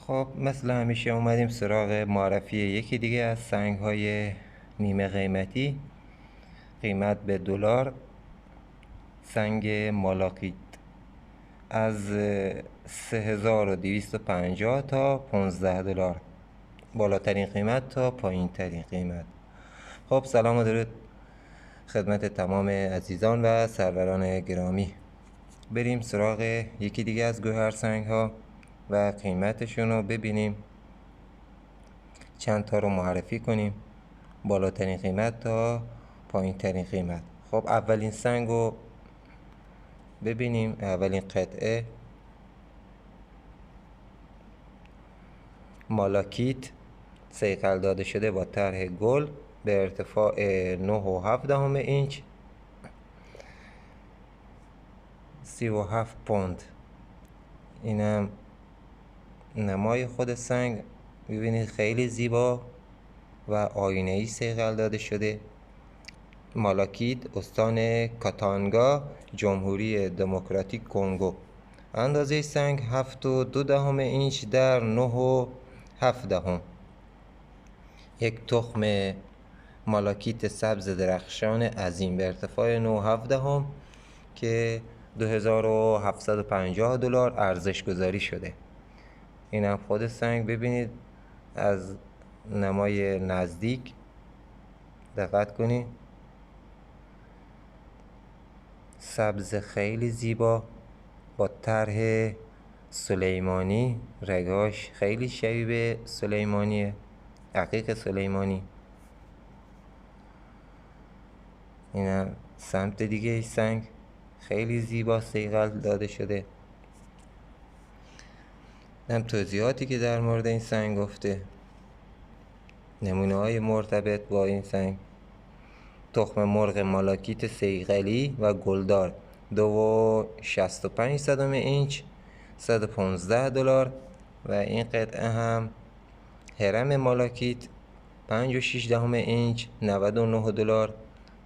خب مثل همیشه اومدیم سراغ معرفی یکی دیگه از سنگ های نیمه قیمتی. قیمت به دلار. سنگ مالاکیت از 3250 تا 15 دلار، بالاترین قیمت تا پایین ترین قیمت. خب سلام و درود خدمت تمام عزیزان و سروران گرامی. بریم سراغ یکی دیگه از گوهر سنگ ها و قیمتشون رو ببینیم، چند تا رو معرفی کنیم، بالاترین قیمت تا پایین ترین قیمت. خب اولین سنگ رو ببینیم. اولین قطعه مالاکیت صیقل داده شده با طرح گل به ارتفاع 9.7 اینچ، 37 پوند. اینم نمای خود سنگ، ببینید خیلی زیبا و آینه‌ای صیقل داده شده. مالاکیت، استان کاتانگا، جمهوری دموکراتیک کنگو. اندازه سنگ 7.2 اینچ در 9.7. یک تخم مالاکیت سبز درخشان عظیم به ارتفاع 9.7 که 2750 دلار ارزش گذاری شده. اینم خود سنگ، ببینید از نمای نزدیک دقت کنید. سبز خیلی زیبا با طرح سلیمانی، رگاش خیلی شبیه به سلیمانیه، عقیق سلیمانی. اینم سمت دیگه سنگ خیلی زیبا صیقل داده شده. هم توضیحاتی که در مورد این سنگ گفته، نمونه های مرتبط با این سنگ: تخم مرغ مالاکیت صیقلی و گلدار 2.65 اینچ، 115 دلار. و این قطعه هم هرم مالاکیت 5.6 اینچ، 99 دلار.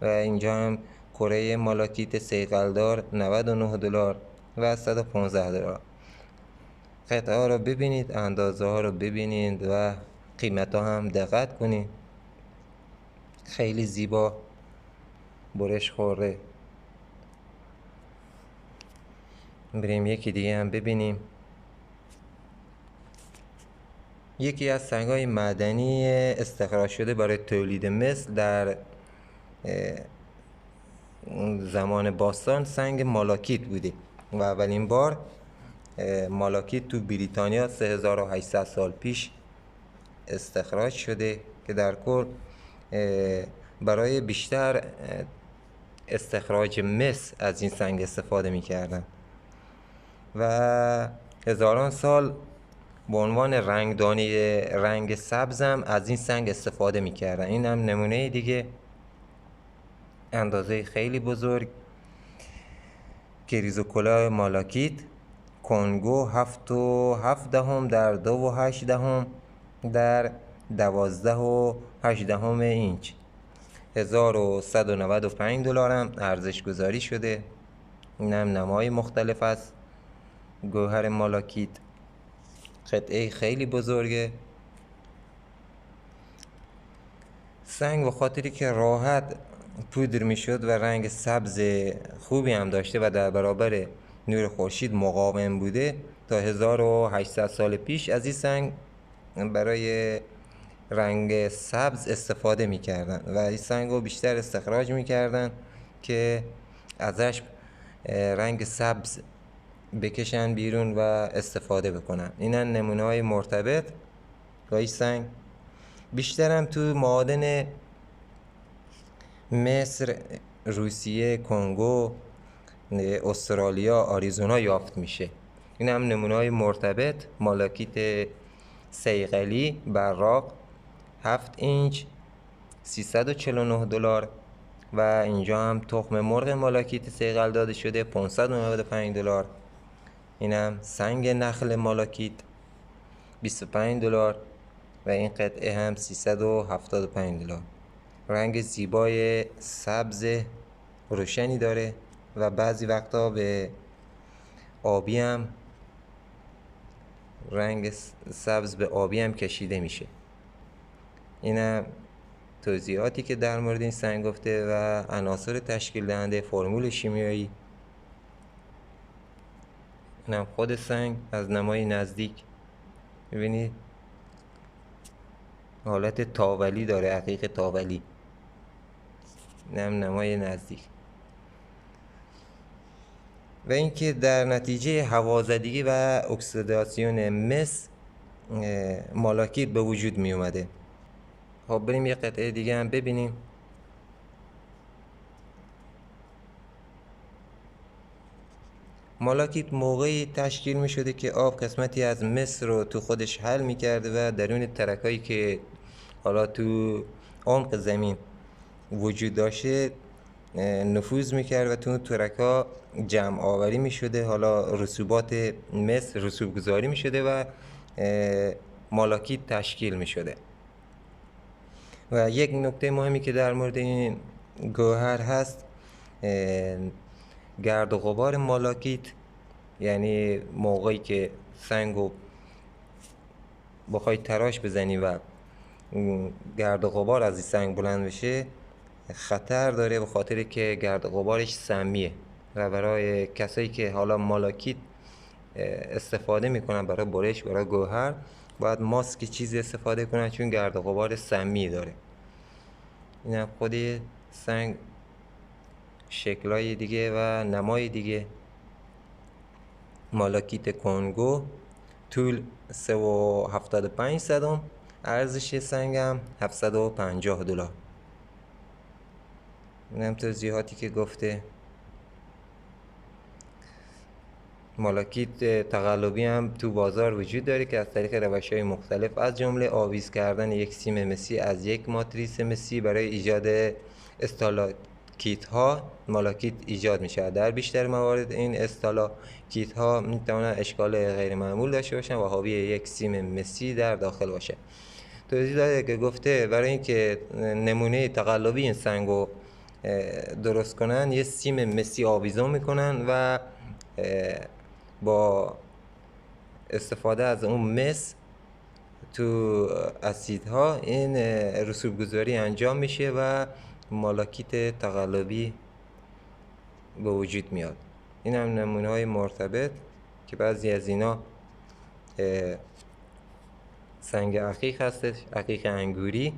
و اینجا هم کره مالاکیت صیقلدار 99 دلار و 115 دلار. قطعه ها رو ببینید، اندازه ها رو ببینید و قیمت ها هم دقت کنید. خیلی زیبا برش خورده. بریم یکی دیگه هم ببینیم. یکی از سنگ های معدنی استخراج شده برای تولید مس در زمان باستان سنگ مالاکیت بوده و اولین بار مالاکیت تو بریتانیا 3800 سال پیش استخراج شده که در کل برای بیشتر استخراج مس از این سنگ استفاده می‌کردن و هزاران سال به عنوان رنگدانی رنگ سبزم از این سنگ استفاده می‌کردن. این هم نمونه دیگه، اندازه خیلی بزرگ. کریز و کلاه مالاکیت کنگو 7.7 در 2.8 در 12.8 اینچ، 1195 دلار هم ارزش گذاری شده. این هم نمای مختلف است. گوهر مالاکیت قطعه خیلی بزرگه. سنگ به خاطری که راحت پودر میشد و رنگ سبز خوبی هم داشته و در برابر نور خورشید مقاوم بوده، تا 1800 سال پیش از این سنگ برای رنگ سبز استفاده میکردن و این سنگ رو بیشتر استخراج میکردن که ازش رنگ سبز بکشن بیرون و استفاده بکنن. اینن نمونه های مرتبط با این سنگ. بیشترم تو معادن مصر، روسیه، کنگو، استرالیا، آریزونا یافت میشه. این هم نمونه های مرتبط. مالاکیت صیقلی براق 7 اینچ، 349 دلار. و اینجا هم تخم مرغ مالاکیت صیقل داده شده 595 دلار. اینم سنگ نخل مالاکیت 25 دلار و این قطعه هم 375 دلار. رنگ زیبای سبز روشنی داره و بعضی وقتا به آبی هم رنگ سبز به آبی هم کشیده میشه. اینم توضیحاتی که در مورد این سنگ گفته و عناصر تشکیل دهنده، فرمول شیمیایی. اینم خود سنگ از نمای نزدیک میبینید حالت تاولی داره، عقیق تاولی. اینم نمای نزدیک. و اینکه در نتیجه هوازدگی و اکسیداسیون مس مالاکیت به وجود می اومده. خب بریم یه قطعه دیگه هم ببینیم. مالاکیت موقعی تشکیل می شده که آب قسمتی از مس رو تو خودش حل می کرده و درون ترکایی که حالا تو عمق زمین وجود داشته نفوذ میکرد و تو اون ترک‌ها جمع آوری میشده. حالا رسوبات مس رسوب گذاری میشده و مالاکیت تشکیل میشده. و یک نکته مهمی که در مورد این گوهر هست، گرد و غبار مالاکیت، یعنی موقعی که سنگو بخوای تراش بزنی و گرد و غبار از این سنگ بلند بشه، خطر داره به خاطر که گرد و غبارش سمیه و برای کسایی که حالا مالاکیت استفاده میکنن برای برش، برای گوهر، باید ماسک چیزی استفاده کنن چون گرد و غبار سمی داره. این هم خود سنگ شکلای دیگه و نمای دیگه. مالاکیت کنگو طول 3.75 صدم، ارزش سنگم $750. اینم توضیحاتی که گفته. مالاکیت تقلبی هم تو بازار وجود داره که از طریق روش‌های مختلف از جمله آویز کردن یک سیم مسی از یک ماتریس مسی برای ایجاد استالاکتیت ها مالاکیت ایجاد میشه. در بیشتر موارد این استالاکتیت ها میتونن اشکال غیر معمول داشته باشن و حاوی یک سیم مسی در داخل باشه. توضیح داده که گفته برای اینکه نمونه تقلبی این سنگو درست کنن یه سیم مسی آویزون میکنن و با استفاده از اون مس تو اسیدها این رسوب گذاری انجام میشه و مالاکیت تقلبی به وجود میاد. این هم نمونه های مرتبط که بعضی از اینا سنگ عقیق هستش، عقیق انگوری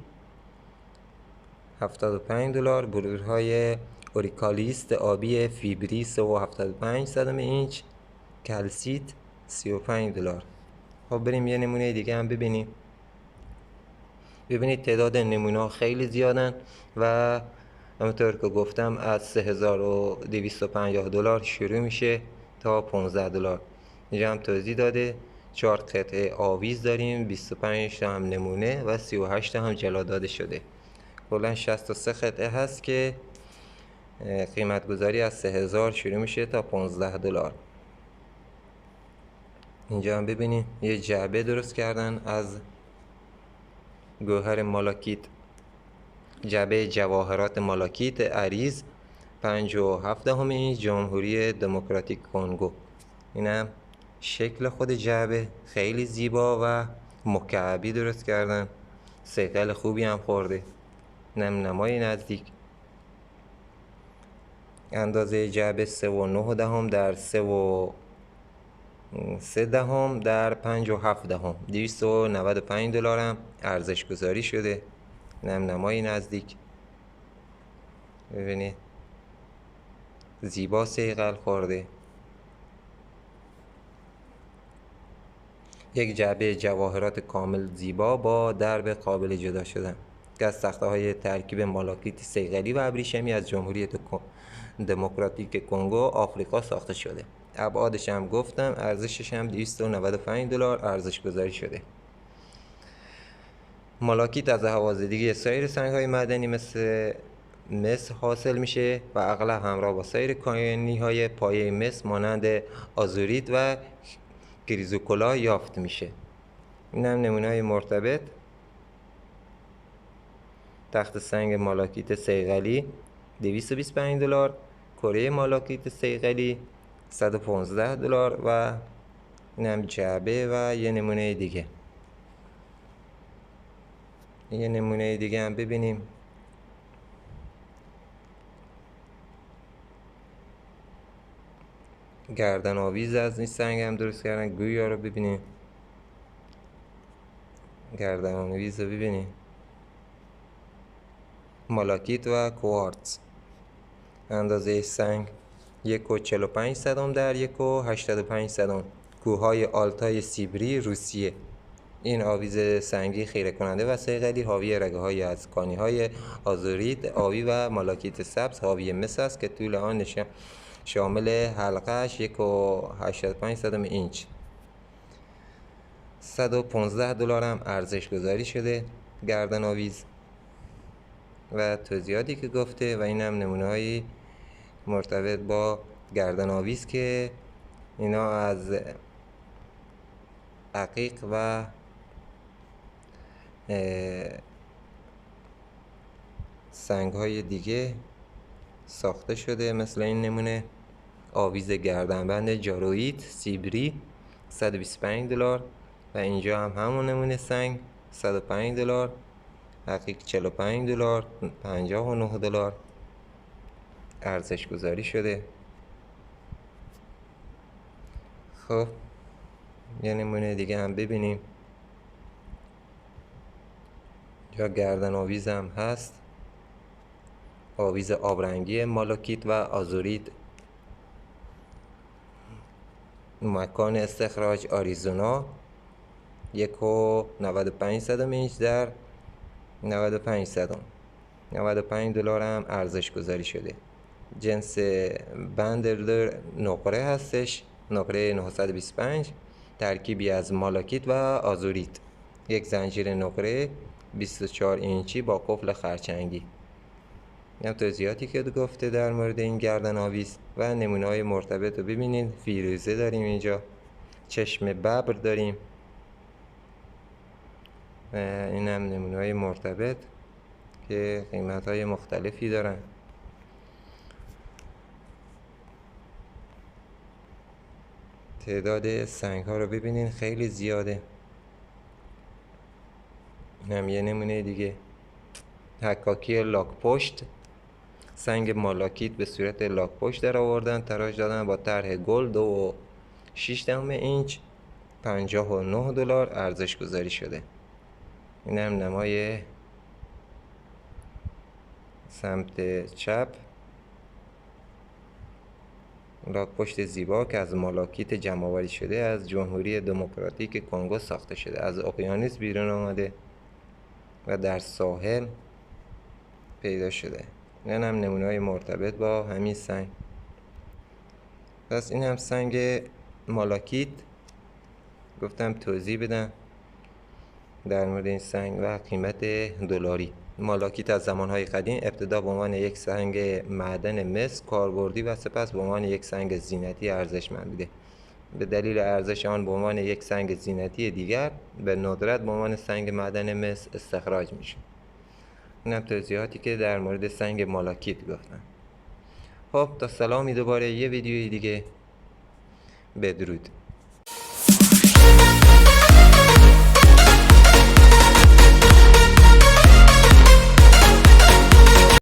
$75. بلورهای اوریکالیست آبی فیبری 3.75 اینچ، کلسیت $35. خب بریم یه نمونه دیگه هم ببینیم. ببینید تعداد نمونه خیلی زیادن و همونطور که گفتم از $3250 شروع میشه تا $15. اینجا هم توضیح داده 4 قطعه آویز داریم، 25 تا هم نمونه و 38 تا هم جلا داده شده. کلا 63 قطعه هست که قیمت گذاری از $3000 شروع میشه تا $15. اینجا هم ببینید یه جعبه درست کردن از گوهر مالاکیت، جعبه جواهرات مالاکیت عریض 5.7 اینچ، جمهوری دموکراتیک کنگو. اینم شکل خود جعبه، خیلی زیبا و مکعبی درست کردن، صیقل خوبی هم خورده. نمای نزدیک. اندازه جعبه 3.9 در 3.3 در 5.7 $295 هم ارزش گذاری شده. نمای نزدیک. ببینید زیبا صیقل خورده. یک جعبه جواهرات کامل زیبا با درب قابل جدا شدن که از تخته‌های ترکیب مالاکیت صیقلی و ابریشمی از جمهوری دموکراتیک کنگو آفریقا ساخته شده. ابعادش هم گفتم، ارزشش هم $295 ارزش گذاری شده. مالاکیت از هوازدگی سایر سنگ‌های معدنی مثل مس حاصل میشه و اغلب همراه با سایر کانی‌های پایه مس مانند آزوریت و کریزوکولا یافت میشه. این هم نمونه‌های مرتبط. تخت سنگ مالاکیت صیقلی $225، کره مالاکیت صیقلی $115 و اینم جعبه و یه نمونه دیگه. یه نمونه دیگه هم ببینیم. گردن آویز از این سنگ هم درست کردن. گویا رو ببینیم، گردن آویز رو ببینیم، مالاکیت و کوارتز. اندازه سنگ 1.45 در 1.85. کوههای آلتای سیبری، روسیه. این آویز سنگی خیره کننده و صیقلی حاوی رگه های از کانی های آزوریت آبی و مالاکیت سبز حاوی مس است که طول آن شامل حلقه‌اش 1.85 اینچ. $115 هم ارزش گذاری شده گردن آویز و توضیحاتی که گفته. و این هم نمونه هایی مرتبط با گردن آویز که اینا از عقیق و سنگ های دیگه ساخته شده. مثل این نمونه آویز گردنبند جارویت سیبری $125 و اینجا هم همون نمونه سنگ $105. عقیق $45، $59 ارزش گذاری شده. خب یه نمونه دیگه هم ببینیم. یا گردن آویز هم هست، آویز آبرنگی مالاکیت و آزوریت. مکان استخراج آریزونا 1.95 اینچ در 95. $95 هم ارزش گذاری شده. جنس بندر نقره هستش، نقره 925، ترکیبی از مالاکیت و آزوریت. یک زنجیر نقره 24 اینچی با قفل خرچنگی. این توضیحاتی که گفته در مورد این گردن آویز و نمونه های مرتبط رو ببینید. فیروزه داریم اینجا، چشم ببر داریم و این هم نمونه های مرتبط که قیمت های مختلفی دارن. تعداد سنگ ها رو ببینید خیلی زیاده. این هم یه نمونه دیگه، حکاکی لاک پشت. سنگ مالاکیت به صورت لاک پشت در آوردن، تراش دادن با طرح گل 2.6 اینچ، $59 ارزش گذاری شده. این هم نمای سمت چپ، لاک پشت زیبا که از مالاکیت جمع‌آوری شده از جمهوری دموکراتیک کنگو ساخته شده. از اقیانوس بیرون آمده و در ساحل پیدا شده. این هم نمونه های مرتبط با همین سنگ. پس این هم سنگ مالاکیت. گفتم توضیح بدم در مورد این سنگ و قیمت دلاری. مالاکیت از زمانهای قدیم ابتدا به عنوان یک سنگ معدن مس کاربردی و سپس به عنوان یک سنگ زینتی ارزشمند بوده. به دلیل ارزش آن به عنوان یک سنگ زینتی دیگر به ندرت به عنوان سنگ معدن مس استخراج میشه. این هم توضیحاتی که در مورد سنگ مالاکیت گفتم. خب تا سلامی دوباره یه ویدیوی دیگه. بدرود.